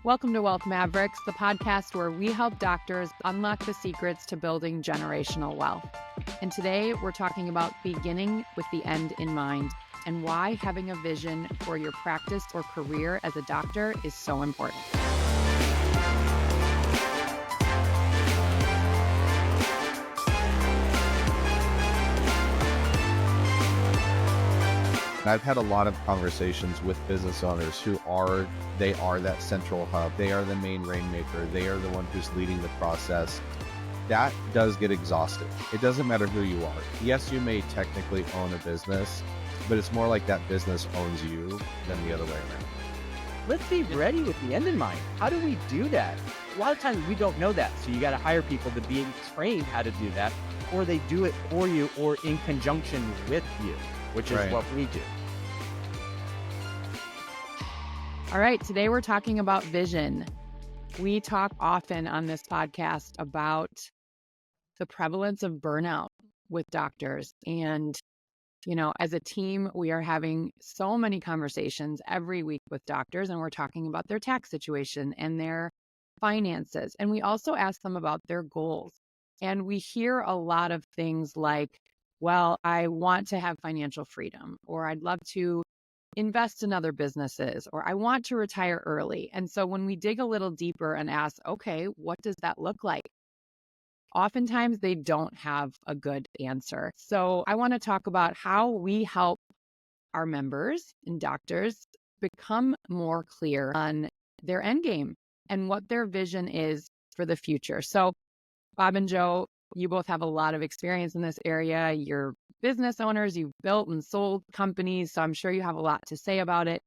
Welcome to Wealth Mavericks, the podcast where we help doctors unlock the secrets to building generational wealth. And today we're talking about beginning with the end in mind and why having a vision for your practice or career as a doctor is so important. I've had a lot of conversations with business owners who are that central hub. They are the main rainmaker. They are the one who's leading the process. That does get exhausting. It doesn't matter who you are. Yes, you may technically own a business, but it's more like that business owns you than the other way around. Let's be ready with the end in mind. How do we do that? A lot of times we don't know that. So you got to hire people to be trained how to do that, or they do it for you or in conjunction with you, which is Right. what we do. All right, today we're talking about vision. We talk often on this podcast about the prevalence of burnout with doctors. And, as a team, we are having so many conversations every week with doctors, and we're talking about their tax situation and their finances. And we also ask them about their goals. And we hear a lot of things like, well, I want to have financial freedom, or I'd love to invest in other businesses, or I want to retire early. And so when we dig a little deeper and ask, okay, what does that look like? Oftentimes they don't have a good answer. So I want to talk about how we help our members and doctors become more clear on their end game and what their vision is for the future. So Bob and Joe, you both have a lot of experience in this area. You're business owners, you've built and sold companies, so I'm sure you have a lot to say about it.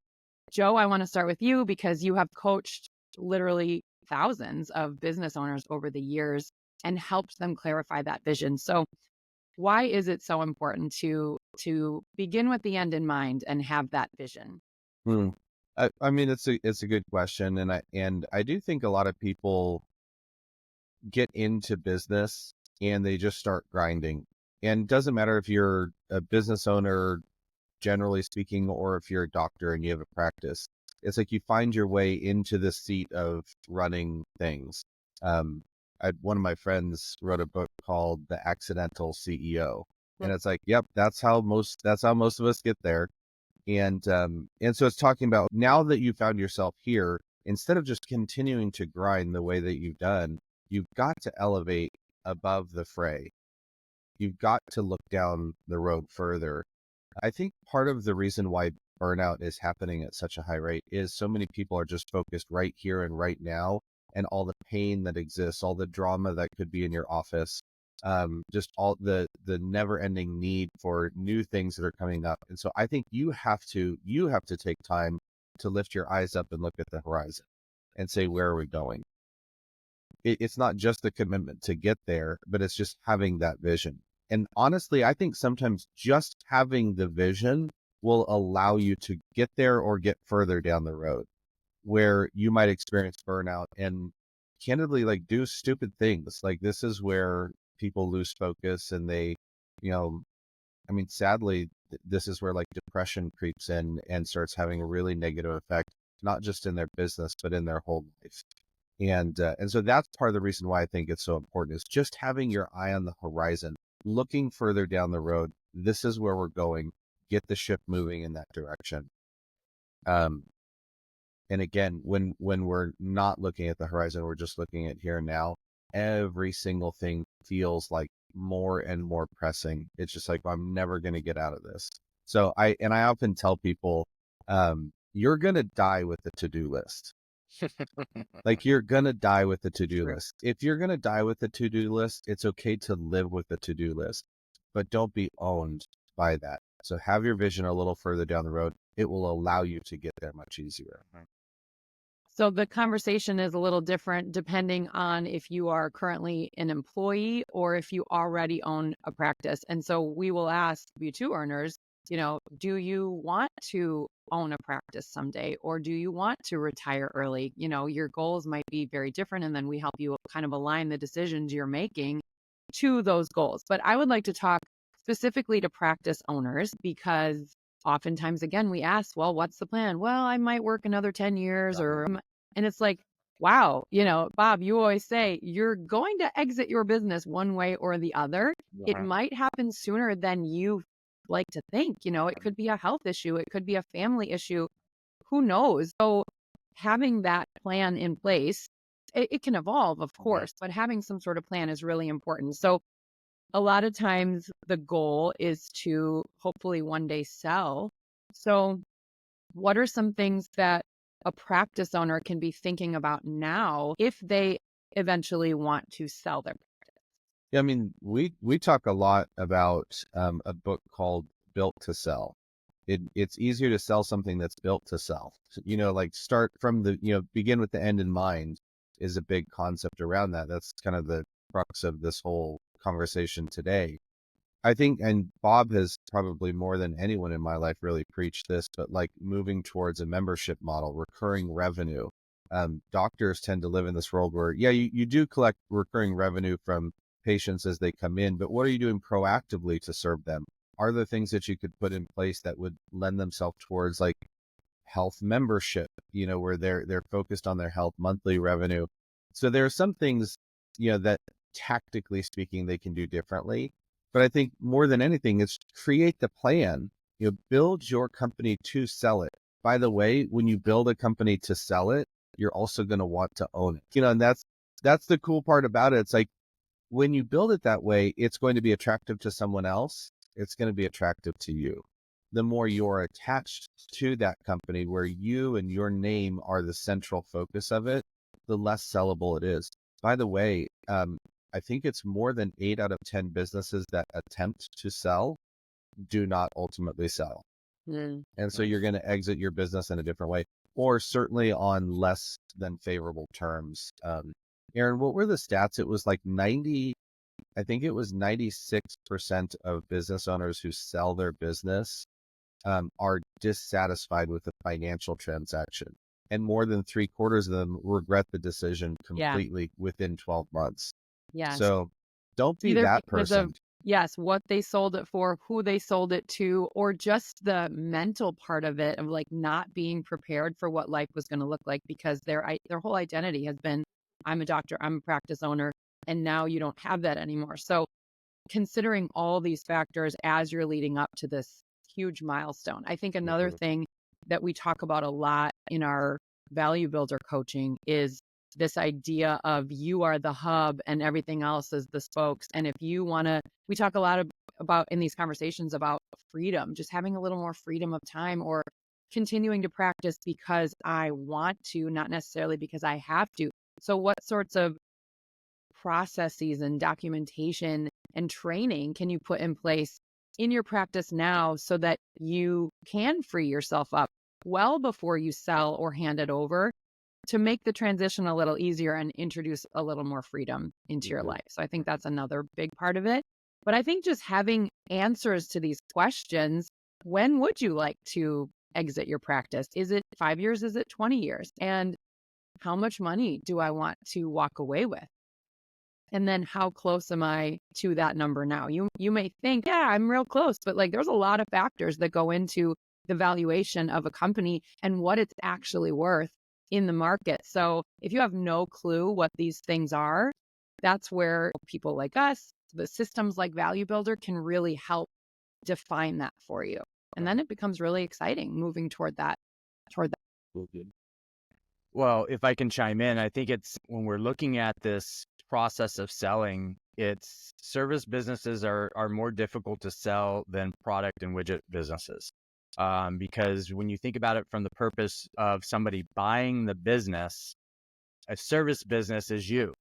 Joe, I want to start with you because you have coached literally thousands of business owners over the years and helped them clarify that vision. So why is it so important to begin with the end in mind and have that vision? I mean, it's a good question, and I do think a lot of people get into business and they just start grinding. And it doesn't matter if you're a business owner, generally speaking, or if you're a doctor and you have a practice. It's like you find your way into the seat of running things. One of my friends wrote a book called The Accidental CEO, and it's like, yep, that's how most of us get there. And so it's talking about now that you found yourself here, instead of just continuing to grind the way that you've done, you've got to elevate above the fray. You've got to look down the road further. I think part of the reason why burnout is happening at such a high rate is so many people are just focused right here and right now, and all the pain that exists, all the drama that could be in your office, just all the never-ending need for new things that are coming up. And so I think you have to take time to lift your eyes up and look at the horizon and say, where are we going? It's not just the commitment to get there, but it's just having that vision. And honestly, I think sometimes just having the vision will allow you to get there or get further down the road where you might experience burnout and candidly, like, do stupid things. Like, this is where people lose focus and they, sadly, this is where like depression creeps in and starts having a really negative effect, not just in their business, but in their whole life. And so that's part of the reason why I think it's so important is just having your eye on the horizon, looking further down the road. This is where we're going. Get the ship moving in that direction. And again, when we're not looking at the horizon, we're just looking at here and now. Every single thing feels like more and more pressing. It's just like, well, I'm never going to get out of this. So I often tell people, you're going to die with the to-do list. Like, you're going to die with the to-do list. If you're going to die with the to-do list, it's okay to live with the to-do list, but don't be owned by that. So have your vision a little further down the road. It will allow you to get there much easier. So the conversation is a little different depending on if you are currently an employee or if you already own a practice. And so we will ask W-2 earners, do you want to own a practice someday, or do you want to retire early? Your goals might be very different, and then we help you kind of align the decisions you're making to those goals. But I would like to talk specifically to practice owners because oftentimes, again, we ask, well, what's the plan? Well, I might work another 10 years or And it's like, wow, Bob, you always say you're going to exit your business one way or the other. It might happen sooner than you like to think. It could be a health issue, it could be a family issue. Who knows? So having that plan in place, it can evolve, of course, but having some sort of plan is really important. So a lot of times the goal is to hopefully one day sell. So what are some things that a practice owner can be thinking about now if they eventually want to sell their practice? Yeah, I mean, we talk a lot about a book called Built to Sell. It's easier to sell something that's built to sell. Like start from begin with the end in mind is a big concept around that. That's kind of the crux of this whole conversation today. I think, and Bob has probably more than anyone in my life really preached this, but like moving towards a membership model, recurring revenue. Doctors tend to live in this world where, yeah, you do collect recurring revenue from patients as they come in, but what are you doing proactively to serve them? Are there things that you could put in place that would lend themselves towards like health membership, where they're focused on their health monthly revenue? So there are some things, that tactically speaking, they can do differently. But I think more than anything, it's create the plan, build your company to sell it. By the way, when you build a company to sell it, you're also going to want to own it, and that's the cool part about it. It's like when you build it that way, it's going to be attractive to someone else. It's going to be attractive to you. The more you're attached to that company where you and your name are the central focus of it, the less sellable it is. By the way, I think it's more than 8 out of 10 businesses that attempt to sell do not ultimately sell. And so you're going to exit your business in a different way, or certainly on less than favorable terms. Aaron, what were the stats? It was like 96% of business owners who sell their business are dissatisfied with the financial transaction. And more than 3/4 of them regret the decision completely within 12 months. Yes. So don't be Either that because person. of, yes, what they sold it for, who they sold it to, or just the mental part of it, of like not being prepared for what life was going to look like, because their whole identity has been, I'm a doctor, I'm a practice owner, and now you don't have that anymore. So considering all these factors as you're leading up to this huge milestone. I think another thing that we talk about a lot in our value builder coaching is this idea of you are the hub and everything else is the spokes. And if you want to, we talk a lot about in these conversations about freedom, just having a little more freedom of time, or continuing to practice because I want to, not necessarily because I have to. So what sorts of processes and documentation and training can you put in place in your practice now so that you can free yourself up well before you sell or hand it over, to make the transition a little easier and introduce a little more freedom into your life? So I think that's another big part of it. But I think just having answers to these questions, when would you like to exit your practice? Is it 5 years? Is it 20 years? And how much money do I want to walk away with? And then how close am I to that number now? You may think, yeah, I'm real close, but like there's a lot of factors that go into the valuation of a company and what it's actually worth in the market. So if you have no clue what these things are, that's where people like us, the systems like Value Builder, can really help define that for you. And then it becomes really exciting moving toward that. Well, if I can chime in, I think it's when we're looking at this process of selling, it's service businesses are more difficult to sell than product and widget businesses. Because when you think about it from the purpose of somebody buying the business, a service business is you.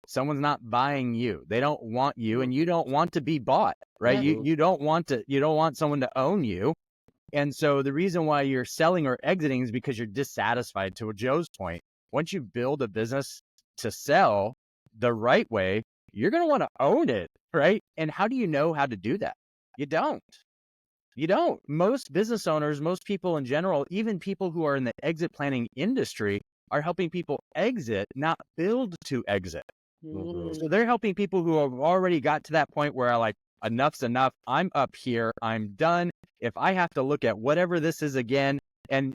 Someone's not buying you. They don't want you, and you don't want to be bought, right? Yeah. You don't want someone to own you. And so the reason why you're selling or exiting is because you're dissatisfied. To Joe's point, once you build a business to sell the right way, you're going to want to own it, right? And how do you know how to do that? You don't. Most business owners, most people in general, even people who are in the exit planning industry, are helping people exit, not build to exit. So they're helping people who have already got to that point where like, enough's enough. I'm up here. I'm done. If I have to look at whatever this is again And,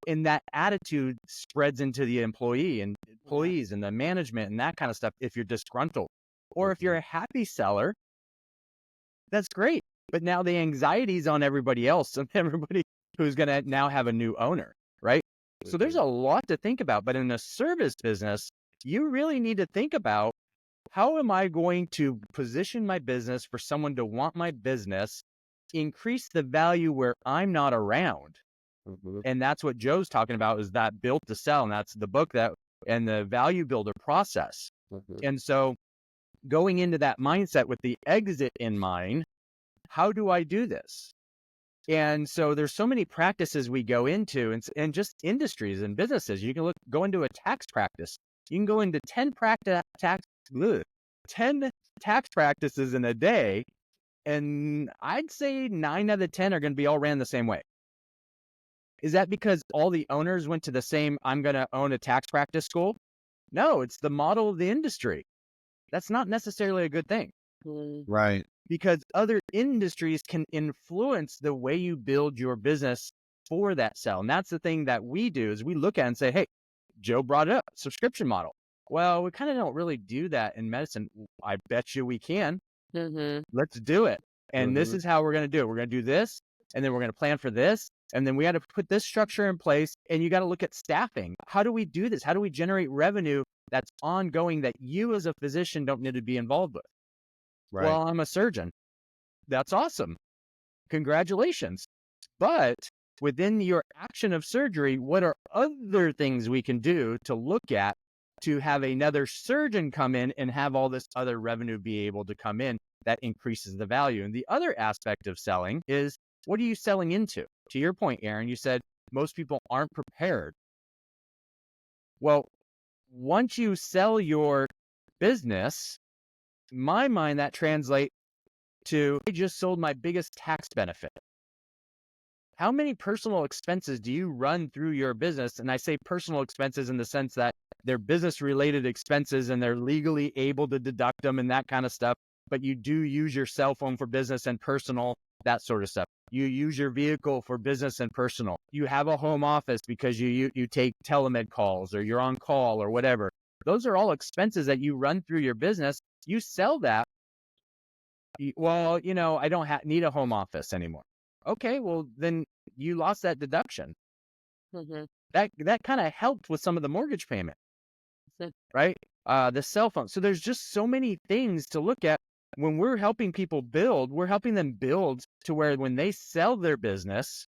and that attitude spreads into the employees and the management and that kind of stuff if you're disgruntled. Or if you're a happy seller, that's great. But now the anxiety's on everybody else and everybody who's going to now have a new owner, right? So there's a lot to think about. But in a service business, you really need to think about, how am I going to position my business for someone to want my business, increase the value where I'm not around? And that's what Joe's talking about, is that built to sell. And that's the book and the value builder process. And so going into that mindset with the exit in mind, how do I do this? And so there's so many practices we go into, and just industries and businesses. You can go into a tax practice. You can go into 10 tax practices in a day, and I'd say 9 out of 10 are going to be all ran the same way. Is that because all the owners went to the same, I'm going to own a tax practice school? No, it's the model of the industry. That's not necessarily a good thing. Right. Because other industries can influence the way you build your business for that sell. And that's the thing that we do, is we look at it and say, hey, Joe brought it up, subscription model. Well, we kind of don't really do that in medicine. I bet you we can. Let's do it. And this is how we're going to do it. We're going to do this, and then we're going to plan for this. And then we got to put this structure in place, and you got to look at staffing. How do we do this? How do we generate revenue that's ongoing that you as a physician don't need to be involved with? Right. Well, I'm a surgeon. That's awesome. Congratulations. But within your action of surgery, what are other things we can do to look at to have another surgeon come in and have all this other revenue be able to come in that increases the value? And the other aspect of selling is, what are you selling into? To your point, Aaron, you said most people aren't prepared. Well, once you sell your business, in my mind, that translates to, I just sold my biggest tax benefit. How many personal expenses do you run through your business? And I say personal expenses in the sense that they're business-related expenses and they're legally able to deduct them and that kind of stuff. But you do use your cell phone for business and personal, that sort of stuff. You use your vehicle for business and personal. You have a home office because you take telemed calls, or you're on call or whatever. Those are all expenses that you run through your business. You sell that. Well, I don't need a home office anymore. Okay, well, then you lost that deduction. That kind of helped with some of the mortgage payment, right? The cell phone. So there's just so many things to look at. When we're helping people build, we're helping them build to where when they sell their business,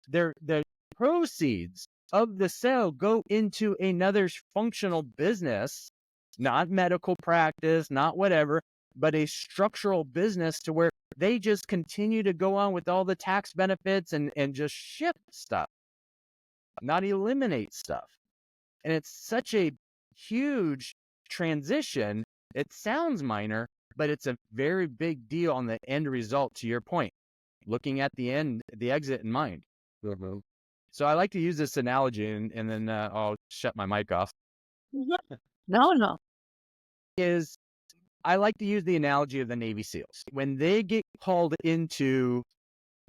the proceeds of the sale go into another functional business, not medical practice, not whatever, but a structural business to where they just continue to go on with all the tax benefits and just shift stuff, not eliminate stuff. And it's such a huge transition. It sounds minor, but it's a very big deal on the end result, to your point, looking at the exit in mind. So I like to use this analogy, and then I'll shut my mic off. No. Is I like to use the analogy of the Navy SEALs. When they get called into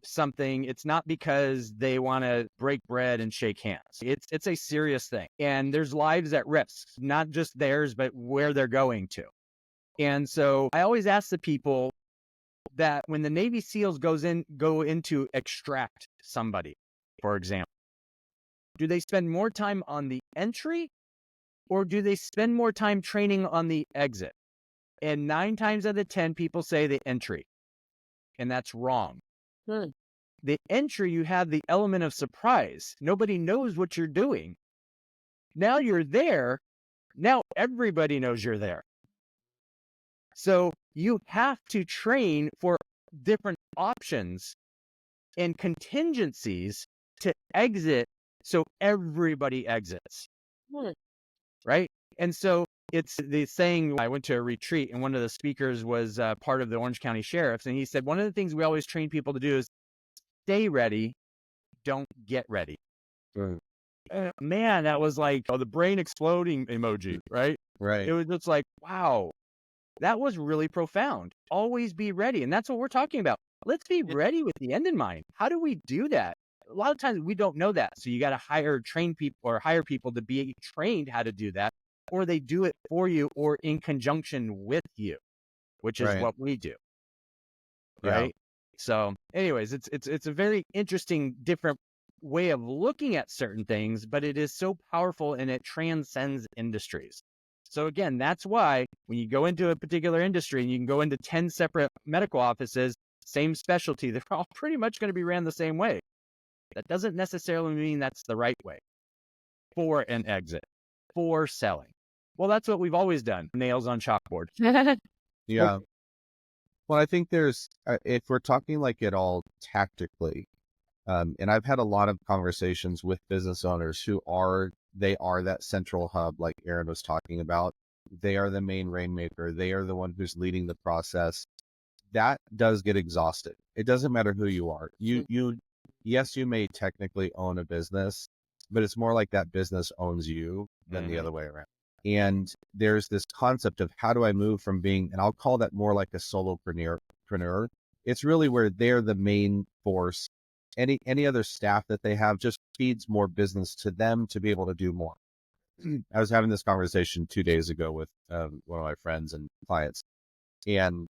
something, it's not because they want to break bread and shake hands. It's a serious thing. And there's lives at risk, not just theirs, but where they're going to. And so I always ask the people that when the Navy SEALs go in to extract somebody, for example, do they spend more time on the entry, or do they spend more time training on the exit? And 9 times out of 10, people say the entry. And that's wrong. The entry, you have the element of surprise. Nobody knows what you're doing. Now you're there. Now everybody knows you're there. So you have to train for different options and contingencies to exit, so everybody exits. Right? And so it's the saying, I went to a retreat and one of the speakers was part of the Orange County Sheriffs. And he said, one of the things we always train people to do is stay ready, don't get ready. Man, that was like the brain exploding emoji, right? Right. It was just like, wow, that was really profound. Always be ready. And that's what we're talking about. Let's be ready with the end in mind. How do we do that? A lot of times we don't know that. So you got to hire people to be trained how to do that, or they do it for you or in conjunction with you, which is Right. what we do. Yeah. Right. So anyways, it's a very interesting, different way of looking at certain things, but it is so powerful and it transcends industries. So again, that's why when you go into a particular industry and you can go into 10 separate medical offices, same specialty, they're all pretty much going to be ran the same way. That doesn't necessarily mean that's the right way for an exit, for selling. Well, that's what we've always done. Nails on chalkboard. Yeah. Well, I think there's, if we're talking like it all tactically, and I've had a lot of conversations with business owners they are that central hub, like Aaron was talking about. They are the main rainmaker. They are the one who's leading the process. That does get exhausted. It doesn't matter who you are. Yes, you may technically own a business, but it's more like that business owns you than the other way around. And there's this concept of how do I move from being, and I'll call that more like a solopreneur. It's really where they're the main force. Any other staff that they have just feeds more business to them to be able to do more. I was having this conversation 2 days ago with one of my friends and clients, and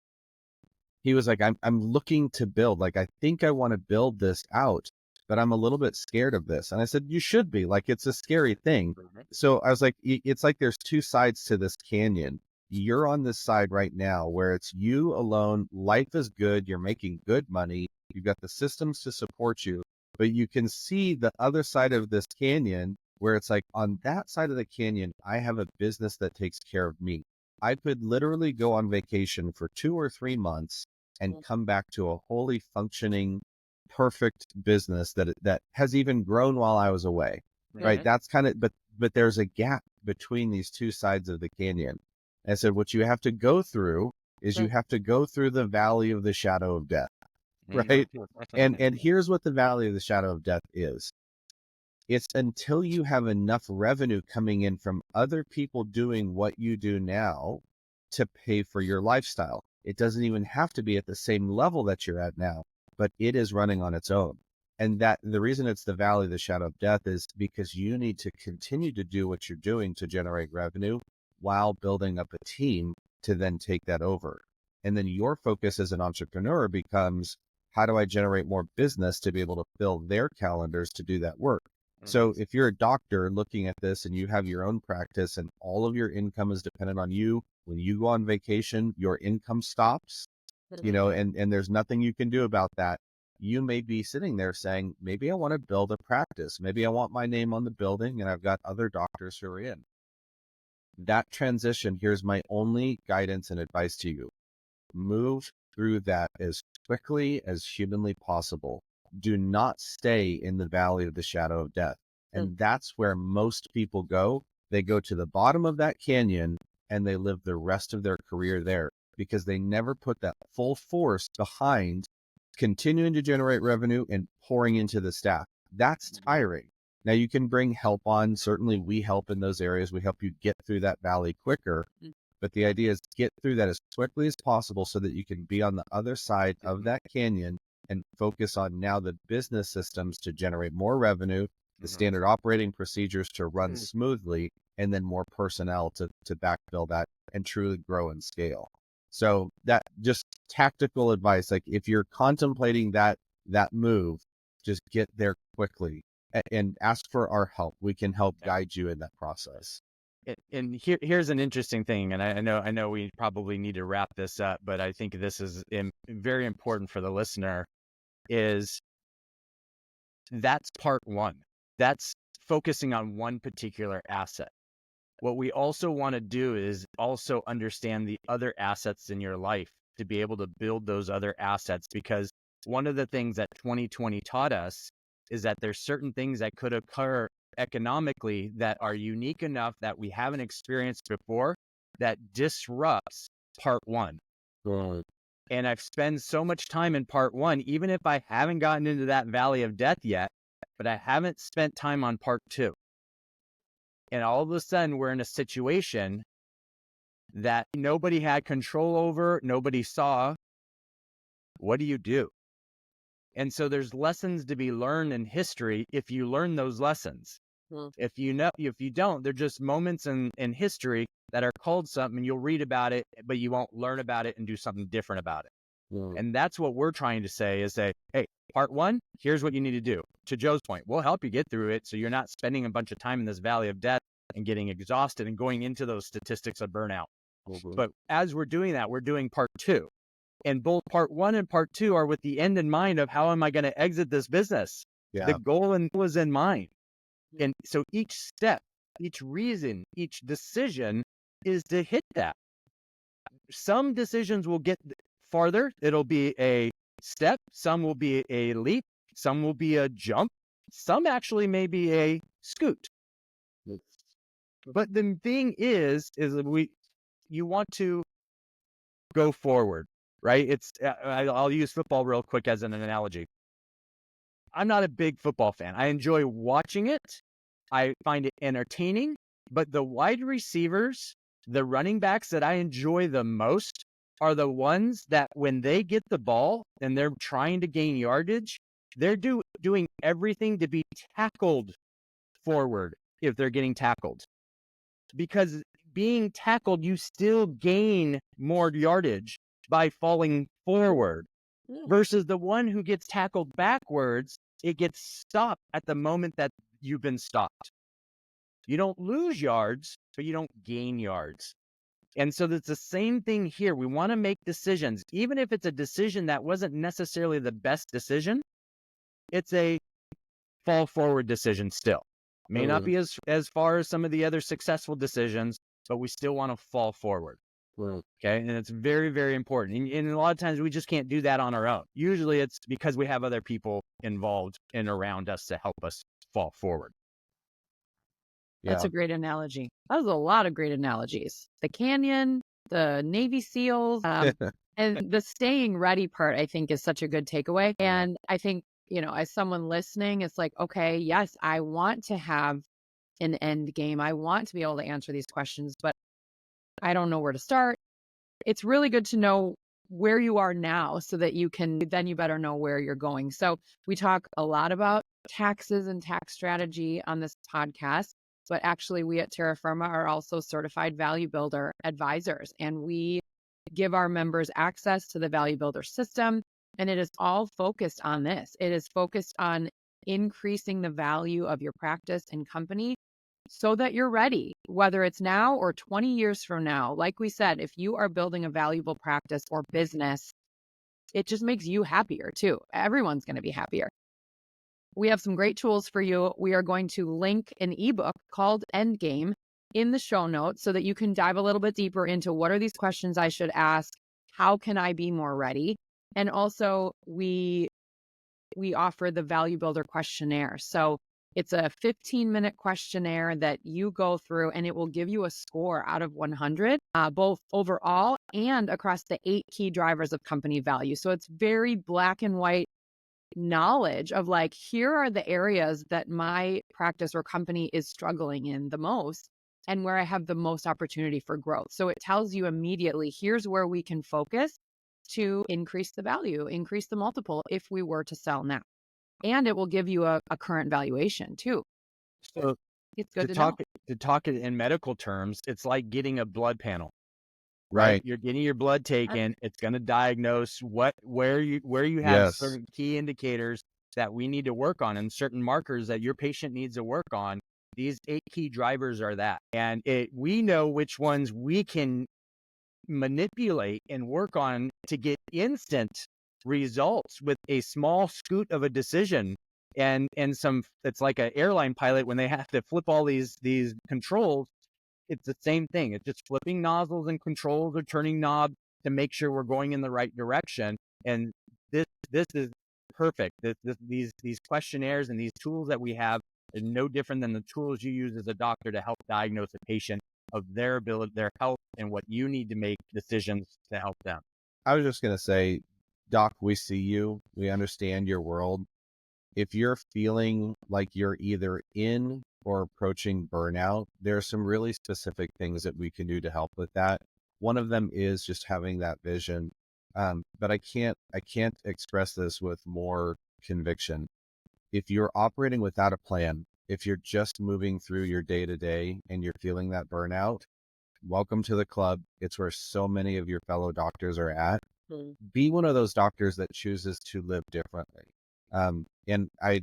he was like, I'm looking to build, like, I think I want to build this out, but I'm a little bit scared of this. And I said, you should be. Like, it's a scary thing. So I was like, it's like there's two sides to this canyon. You're on this side right now where it's you alone. Life is good. You're making good money. You've got the systems to support you, but you can see the other side of this canyon where it's like, on that side of the canyon, I have a business that takes care of me. I could literally go on vacation for 2 or 3 months and come back to a wholly functioning, perfect business that has even grown while I was away. Right. That's kind of, but there's a gap between these two sides of the canyon. And I said, what you have to go through is you have to go through the valley of the shadow of death. Right. And here's what the valley of the shadow of death is. It's until you have enough revenue coming in from other people doing what you do now to pay for your lifestyle. It doesn't even have to be at the same level that you're at now, but it is running on its own. And that the reason it's the valley of the shadow of death is because you need to continue to do what you're doing to generate revenue while building up a team to then take that over. And then your focus as an entrepreneur becomes, how do I generate more business to be able to fill their calendars to do that work? So if you're a doctor looking at this and you have your own practice and all of your income is dependent on you, when you go on vacation, your income stops, and there's nothing you can do about that. You may be sitting there saying, maybe I want to build a practice. Maybe I want my name on the building and I've got other doctors who are in. That transition, here's my only guidance and advice to you. Move through that as quickly as humanly possible. Do not stay in the valley of the shadow of death. And that's where most people go. They go to the bottom of that canyon and they live the rest of their career there because they never put that full force behind continuing to generate revenue and pouring into the staff. That's tiring. Now you can bring help on. Certainly we help in those areas. We help you get through that valley quicker. But the idea is get through that as quickly as possible so that you can be on the other side of that canyon and focus on now the business systems to generate more revenue, the standard operating procedures to run smoothly, and then more personnel to backfill that and truly grow and scale. So that just tactical advice, like if you're contemplating that move, just get there quickly and ask for our help. We can help guide you in that process. And here's an interesting thing, and I know we probably need to wrap this up, but I think this is very important for the listener. Is that's part one. That's focusing on one particular asset. What we also want to do is also understand the other assets in your life to be able to build those other assets, because one of the things that 2020 taught us is that there's certain things that could occur economically that are unique enough that we haven't experienced before that disrupts part one. Right. And I've spent so much time in part one, even if I haven't gotten into that valley of death yet, but I haven't spent time on part two. And all of a sudden we're in a situation that nobody had control over, nobody saw. What do you do? And so there's lessons to be learned in history if you learn those lessons. If you don't, they're just moments in history that are called something, and you'll read about it, but you won't learn about it and do something different about it. And that's what we're trying to say is hey, part one, here's what you need to do. To Joe's point, we'll help you get through it so you're not spending a bunch of time in this valley of death and getting exhausted and going into those statistics of burnout. But as we're doing that, we're doing part two. And both part one and part two are with the end in mind of how am I going to exit this business? Yeah. The goal was in mind. And so each step, each reason, each decision is to hit that. Some decisions will get farther. It'll be a step. Some will be a leap. Some will be a jump. Some actually may be a scoot. But the thing is you want to go forward, right? I'll use football real quick as an analogy. I'm not a big football fan. I enjoy watching it. I find it entertaining, but the wide receivers, the running backs that I enjoy the most are the ones that when they get the ball and they're trying to gain yardage, they're doing everything to be tackled forward if they're getting tackled. Because being tackled, you still gain more yardage by falling forward versus the one who gets tackled backwards, it gets stopped at the moment that you've been stopped. You don't lose yards, but you don't gain yards. And so it's the same thing here. We want to make decisions, even if it's a decision that wasn't necessarily the best decision, it's a fall forward decision still. May not be as far as some of the other successful decisions, but we still want to fall forward. Okay. And it's very, very important. And a lot of times we just can't do that on our own. Usually it's because we have other people involved and around us to help us fall forward. That's a great analogy. That was a lot of great analogies. The canyon, the Navy SEALs, and the staying ready part, I think, is such a good takeaway. And I think, as someone listening, it's like, okay, yes, I want to have an end game. I want to be able to answer these questions, but I don't know where to start. It's really good to know where you are now so that you better know where you're going. So we talk a lot about taxes and tax strategy on this podcast, but actually we at Terra Firma are also certified Value Builder advisors, and we give our members access to the Value Builder system. And it is all focused on this. It is focused on increasing the value of your practice and company so that you're ready, whether it's now or 20 years from now. Like we said, if you are building a valuable practice or business, it just makes you happier too. Everyone's going to be happier. We have some great tools for you. We are going to link an ebook called Endgame in the show notes so that you can dive a little bit deeper into what are these questions I should ask? How can I be more ready? And also we offer the Value Builder questionnaire. So it's a 15-minute questionnaire that you go through, and it will give you a score out of 100, both overall and across the 8 key drivers of company value. So it's very black and white knowledge of like, here are the areas that my practice or company is struggling in the most and where I have the most opportunity for growth. So it tells you immediately, here's where we can focus to increase the value, increase the multiple if we were to sell now. And it will give you a current valuation too. So it's good to talk it in medical terms, it's like getting a blood panel, Right. You're getting your blood taken. It's going to diagnose where you have certain key indicators that we need to work on and certain markers that your patient needs to work on. These 8 key drivers are that. And we know which ones we can manipulate and work on to get instant results with a small scoot of a decision and it's like an airline pilot when they have to flip all these controls. It's the same thing. It's just flipping nozzles and controls or turning knobs to make sure we're going in the right direction. And this is perfect. These questionnaires and these tools that we have are no different than the tools you use as a doctor to help diagnose a patient of their ability, their health, and what you need to make decisions to help them. I was just going to say, Doc, we see you. We understand your world. If you're feeling like you're either in or approaching burnout, there are some really specific things that we can do to help with that. One of them is just having that vision. But I can't express this with more conviction. If you're operating without a plan, if you're just moving through your day to day and you're feeling that burnout, welcome to the club. It's where so many of your fellow doctors are at. Be one of those doctors that chooses to live differently. And I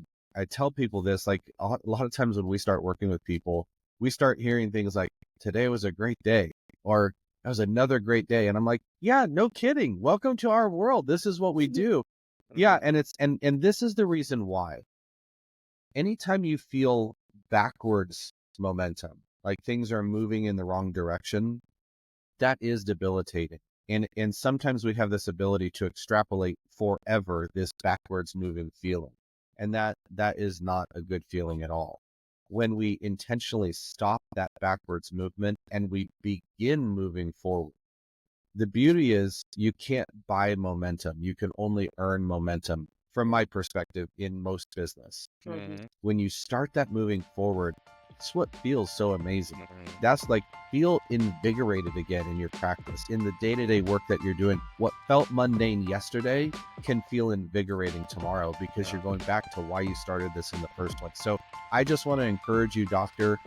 tell people this, like a lot of times when we start working with people, we start hearing things like, today was a great day, or that was another great day. And I'm like, yeah, no kidding. Welcome to our world. This is what we do. Yeah. And and this is the reason why. Anytime you feel backwards momentum, like things are moving in the wrong direction, that is debilitating. And sometimes we have this ability to extrapolate forever this backwards moving feeling. And that is not a good feeling at all. When we intentionally stop that backwards movement and we begin moving forward, the beauty is you can't buy momentum. You can only earn momentum, from my perspective, in most business. When you start that moving forward, it's what feels so amazing. That's like, feel invigorated again in your practice, in the day-to-day work that you're doing. What felt mundane yesterday can feel invigorating tomorrow because you're going back to why you started this in the first place. So I just want to encourage you, doctor,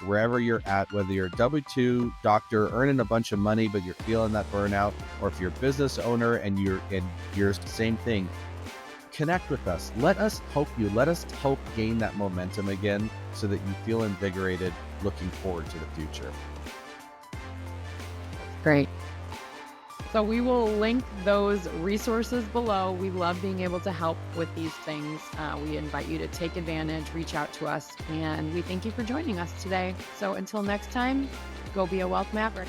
wherever you're at, whether you're a W-2 doctor earning a bunch of money, but you're feeling that burnout, or if you're a business owner and you're same thing, connect with us. Let us help you. Let us help gain that momentum again so that you feel invigorated looking forward to the future. Great. So we will link those resources below. We love being able to help with these things. We invite you to take advantage, reach out to us, and we thank you for joining us today. So until next time, go be a wealth maverick.